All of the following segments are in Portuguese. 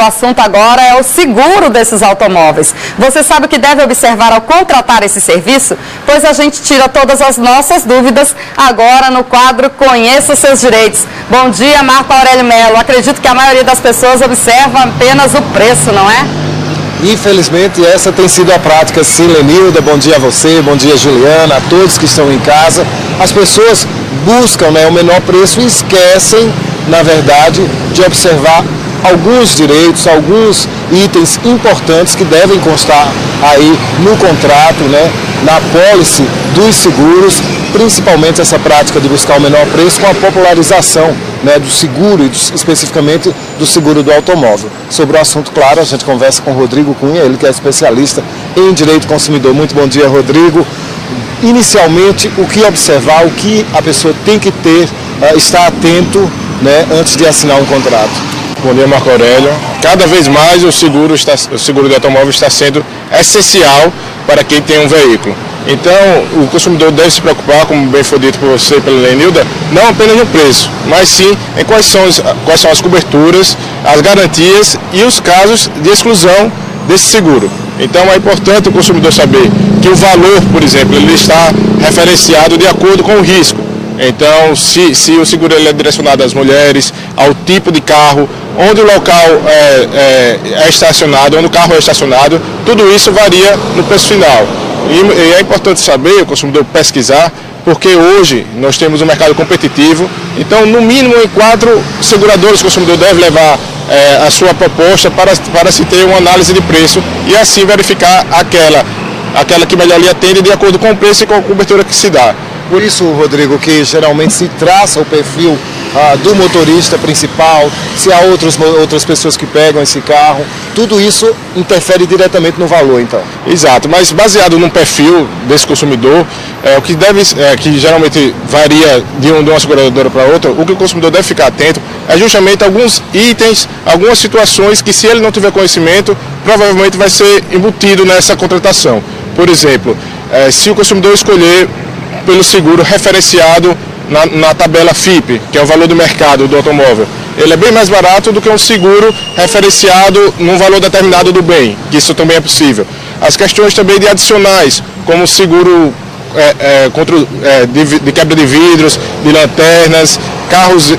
assunto agora é o seguro desses automóveis. Você sabe o que deve observar ao contratar esse serviço? Pois a gente tira todas as nossas dúvidas agora no quadro Conheça Seus Direitos. Bom dia, Marco Aurélio Melo. Acredito que a maioria das pessoas observa apenas o preço, não é? Infelizmente, essa tem sido a prática, sim, Lenilda. Bom dia a você, bom dia, Juliana, a todos que estão em casa. As pessoas buscam, o menor preço e esquecem, na verdade, de observar alguns direitos, alguns itens importantes que devem constar aí no contrato, na pólice dos seguros, principalmente essa prática de buscar o menor preço com a popularização do seguro, especificamente do seguro do automóvel. Sobre o assunto, claro, a gente conversa com o Rodrigo Cunha, ele que é especialista em direito consumidor. Muito bom dia, Rodrigo. Inicialmente, o que observar, o que a pessoa tem que ter, estar atento antes de assinar um contrato? Bom dia, Marco Aurélio. Cada vez mais o seguro do automóvel está sendo essencial para quem tem um veículo. Então, o consumidor deve se preocupar, como bem foi dito por você e pela Lenilda, não apenas no preço, mas sim em quais são as coberturas, as garantias e os casos de exclusão desse seguro. Então, é importante o consumidor saber que o valor, por exemplo, ele está referenciado de acordo com o risco. Então, se o seguro é direcionado às mulheres, ao tipo de carro, onde o local é estacionado, onde o carro é estacionado, tudo isso varia no preço final. E é importante saber, o consumidor pesquisar, porque hoje nós temos um mercado competitivo, então no mínimo em 4 seguradoras o consumidor deve levar a sua proposta para se ter uma análise de preço e assim verificar aquela que melhor lhe atende de acordo com o preço e com a cobertura que se dá. Por isso, Rodrigo, que geralmente se traça o perfil do motorista principal, se há outras pessoas que pegam esse carro, tudo isso interfere diretamente no valor, então. Exato, mas baseado no perfil desse consumidor, que geralmente varia de uma seguradora para outra, o que o consumidor deve ficar atento é justamente alguns itens, algumas situações que, se ele não tiver conhecimento, provavelmente vai ser embutido nessa contratação. Por exemplo, se o consumidor escolher pelo seguro referenciado na tabela FIPE, que é o valor do mercado do automóvel, ele é bem mais barato do que um seguro referenciado num valor determinado do bem, que isso também é possível. As questões também de adicionais, como seguro de quebra de vidros, de lanternas,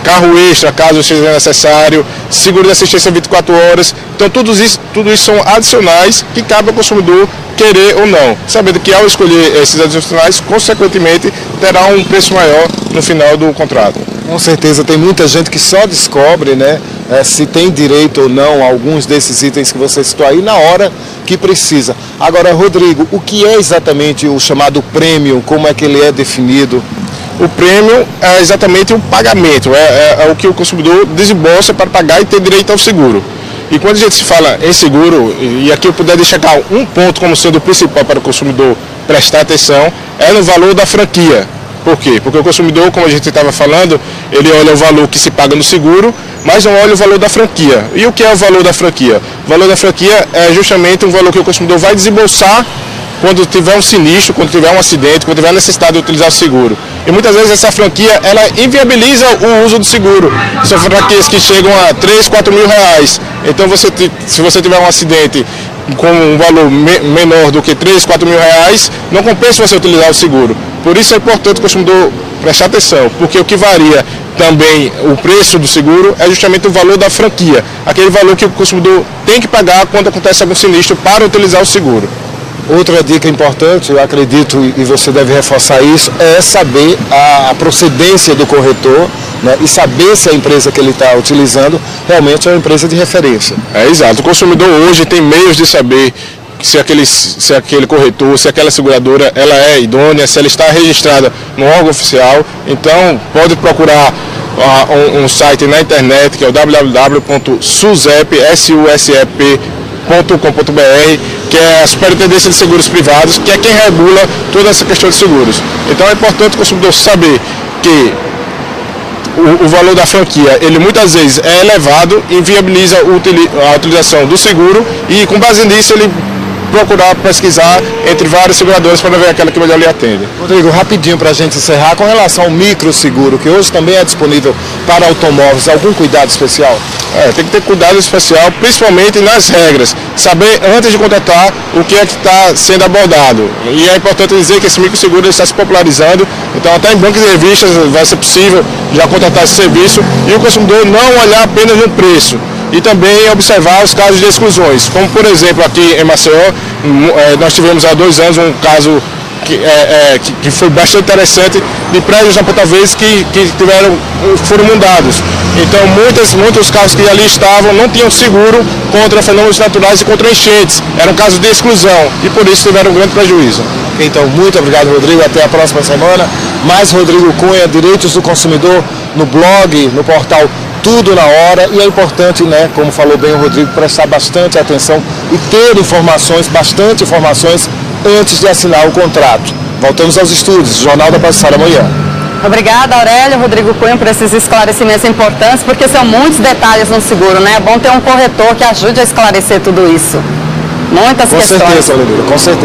carro extra, caso seja necessário, seguro de assistência 24 horas. Então, tudo isso são adicionais que cabe ao consumidor querer ou não, sabendo que ao escolher esses adicionais, consequentemente, terá um preço maior no final do contrato. Com certeza, tem muita gente que só descobre se tem direito ou não a alguns desses itens que você citou aí na hora que precisa. Agora, Rodrigo, o que é exatamente o chamado prêmio? Como é que ele é definido? O prêmio é exatamente o pagamento, é o que o consumidor desembolsa para pagar e ter direito ao seguro. E quando a gente se fala em seguro, e aqui eu puder destacar um ponto como sendo o principal para o consumidor prestar atenção, é no valor da franquia. Por quê? Porque o consumidor, como a gente estava falando, ele olha o valor que se paga no seguro, mas não olha o valor da franquia. E o que é o valor da franquia? O valor da franquia é justamente um valor que o consumidor vai desembolsar quando tiver um sinistro, quando tiver um acidente, quando tiver a necessidade de utilizar o seguro. E muitas vezes essa franquia, ela inviabiliza o uso do seguro. São franquias que chegam a 3, 4 mil reais. Então, se você tiver um acidente com um valor menor do que 3, 4 mil reais, não compensa você utilizar o seguro. Por isso é importante o consumidor prestar atenção, porque o que varia também o preço do seguro é justamente o valor da franquia, aquele valor que o consumidor tem que pagar quando acontece algum sinistro para utilizar o seguro. Outra dica importante, eu acredito, e você deve reforçar isso, é saber a procedência do corretor, e saber se a empresa que ele está utilizando realmente é uma empresa de referência. Exato. O consumidor hoje tem meios de saber se aquele corretor, se aquela seguradora ela é idônea, se ela está registrada no órgão oficial. Então, pode procurar um site na internet, que é o www.susep.com.br, que é a Superintendência de Seguros Privados, que é quem regula toda essa questão de seguros. Então é importante o consumidor saber que o valor da franquia, ele muitas vezes é elevado e inviabiliza a utilização do seguro, e com base nisso ele procurar pesquisar entre vários seguradores para ver aquela que melhor lhe atende. Rodrigo, rapidinho para a gente encerrar, com relação ao microseguro, que hoje também é disponível para automóveis, algum cuidado especial? Tem que ter cuidado especial, principalmente nas regras. Saber antes de contratar o que é que está sendo abordado. E é importante dizer que esse microseguro está se popularizando, então até em bancos e revistas vai ser possível já contratar esse serviço e o consumidor não olhar apenas no preço. E também observar os casos de exclusões, como por exemplo aqui em Maceió, nós tivemos há 2 anos um caso que foi bastante interessante de prédios na Ponta Verde que foram mundados. Então muitos carros que ali estavam não tinham seguro contra fenômenos naturais e contra enchentes, eram casos de exclusão e por isso tiveram um grande prejuízo. Então, muito obrigado, Rodrigo, até a próxima semana. Mais Rodrigo Cunha, Direitos do Consumidor, no blog, no portal Tudo na Hora, e é importante, né, como falou bem o Rodrigo, prestar bastante atenção e ter bastante informações antes de assinar o contrato. Voltamos aos estúdios, Jornal da Passada amanhã. Obrigada, Aurélio, Rodrigo Cunha, por esses esclarecimentos importantes, porque são muitos detalhes no seguro, né? É bom ter um corretor que ajude a esclarecer tudo isso. Muitas questões. Com certeza, Rodrigo, com certeza.